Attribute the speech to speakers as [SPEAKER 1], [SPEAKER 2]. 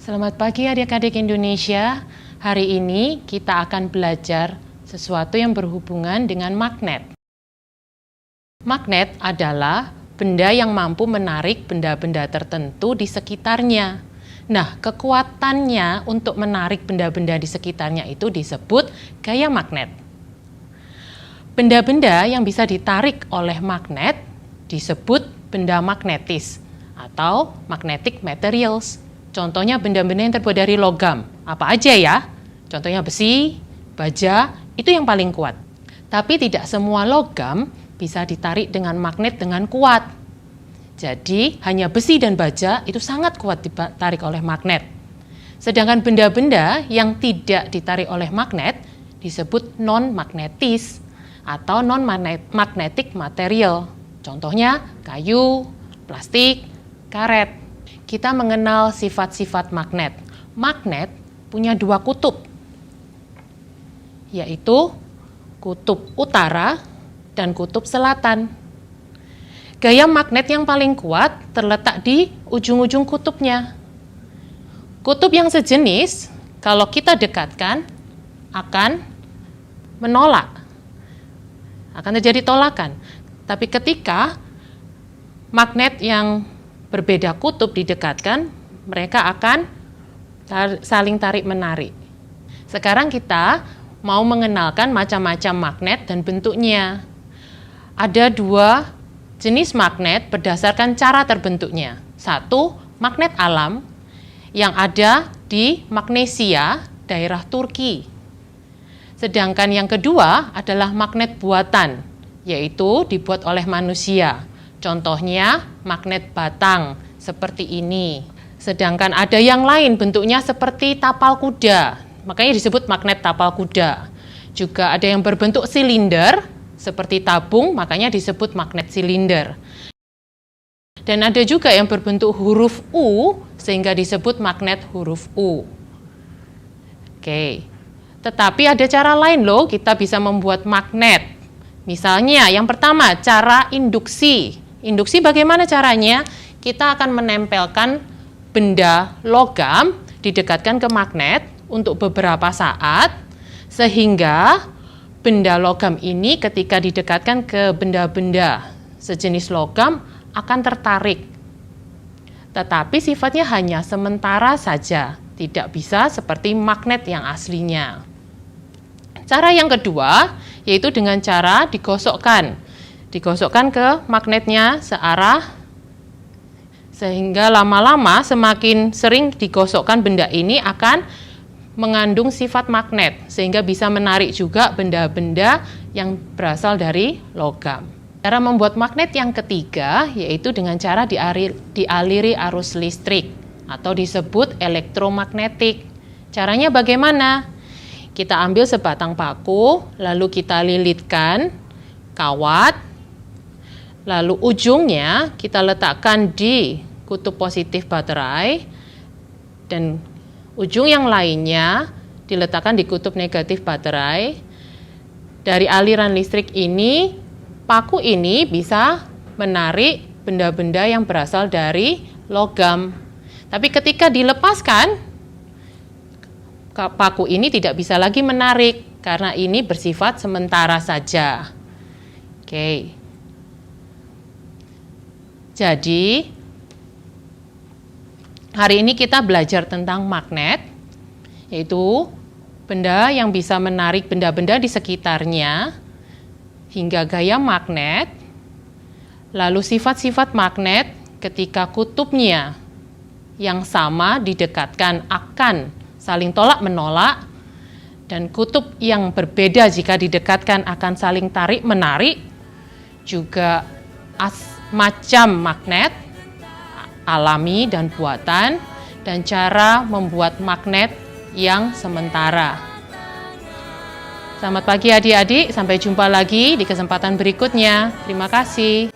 [SPEAKER 1] Selamat pagi adik-adik Indonesia. Hari ini kita akan belajar sesuatu yang berhubungan dengan magnet. Magnet adalah benda yang mampu menarik benda-benda tertentu di sekitarnya. Nah, kekuatannya untuk menarik benda-benda di sekitarnya itu disebut gaya magnet. Benda-benda yang bisa ditarik oleh magnet disebut benda magnetis atau magnetic materials. Contohnya benda-benda yang terbuat dari logam. Apa aja ya? Contohnya besi, baja, itu yang paling kuat. Tapi tidak semua logam bisa ditarik dengan magnet dengan kuat. Jadi hanya besi dan baja itu sangat kuat ditarik oleh magnet. Sedangkan benda-benda yang tidak ditarik oleh magnet disebut non-magnetis atau non-magnetic material. Contohnya kayu, plastik, karet. Kita mengenal sifat-sifat magnet. Magnet punya dua kutub, yaitu kutub utara dan kutub selatan. Gaya magnet yang paling kuat terletak di ujung-ujung kutubnya. Kutub yang sejenis, kalau kita dekatkan, akan menolak. Akan terjadi tolakan. Tapi ketika magnet yang berbeda kutub didekatkan, mereka akan saling tarik-menarik. Sekarang kita mau mengenalkan macam-macam magnet dan bentuknya. Ada dua jenis magnet berdasarkan cara terbentuknya. Satu, magnet alam yang ada di Magnesia, daerah Turki. Sedangkan yang kedua adalah magnet buatan, yaitu dibuat oleh manusia. Contohnya magnet batang seperti ini. Sedangkan ada yang lain bentuknya seperti tapal kuda, makanya disebut magnet tapal kuda. Juga ada yang berbentuk silinder seperti tabung, makanya disebut magnet silinder. Dan ada juga yang berbentuk huruf U sehingga disebut magnet huruf U. Oke. Tetapi ada cara lain loh kita bisa membuat magnet. Misalnya yang pertama cara induksi. Induksi bagaimana caranya? Kita akan menempelkan benda logam didekatkan ke magnet untuk beberapa saat sehingga benda logam ini ketika didekatkan ke benda-benda sejenis logam akan tertarik. Tetapi sifatnya hanya sementara saja, tidak bisa seperti magnet yang aslinya. Cara yang kedua yaitu dengan cara digosokkan. Digosokkan ke magnetnya searah sehingga lama-lama semakin sering digosokkan benda ini akan mengandung sifat magnet sehingga bisa menarik juga benda-benda yang berasal dari logam. Cara membuat magnet yang ketiga yaitu dengan cara dialiri arus listrik atau disebut elektromagnetik. Caranya bagaimana? Kita ambil sebatang paku, lalu kita lilitkan kawat, lalu ujungnya kita letakkan di kutub positif baterai dan ujung yang lainnya diletakkan di kutub negatif baterai. Dari aliran listrik ini, paku ini bisa menarik benda-benda yang berasal dari logam. Tapi ketika dilepaskan, paku ini tidak bisa lagi menarik karena ini bersifat sementara saja. Oke. Jadi, hari ini kita belajar tentang magnet, yaitu benda yang bisa menarik benda-benda di sekitarnya, hingga gaya magnet, lalu sifat-sifat magnet ketika kutubnya yang sama didekatkan akan saling tolak-menolak, dan kutub yang berbeda jika didekatkan akan saling tarik-menarik, juga macam magnet alami dan buatan, dan cara membuat magnet yang sementara. Selamat pagi adik-adik, sampai jumpa lagi di kesempatan berikutnya. Terima kasih.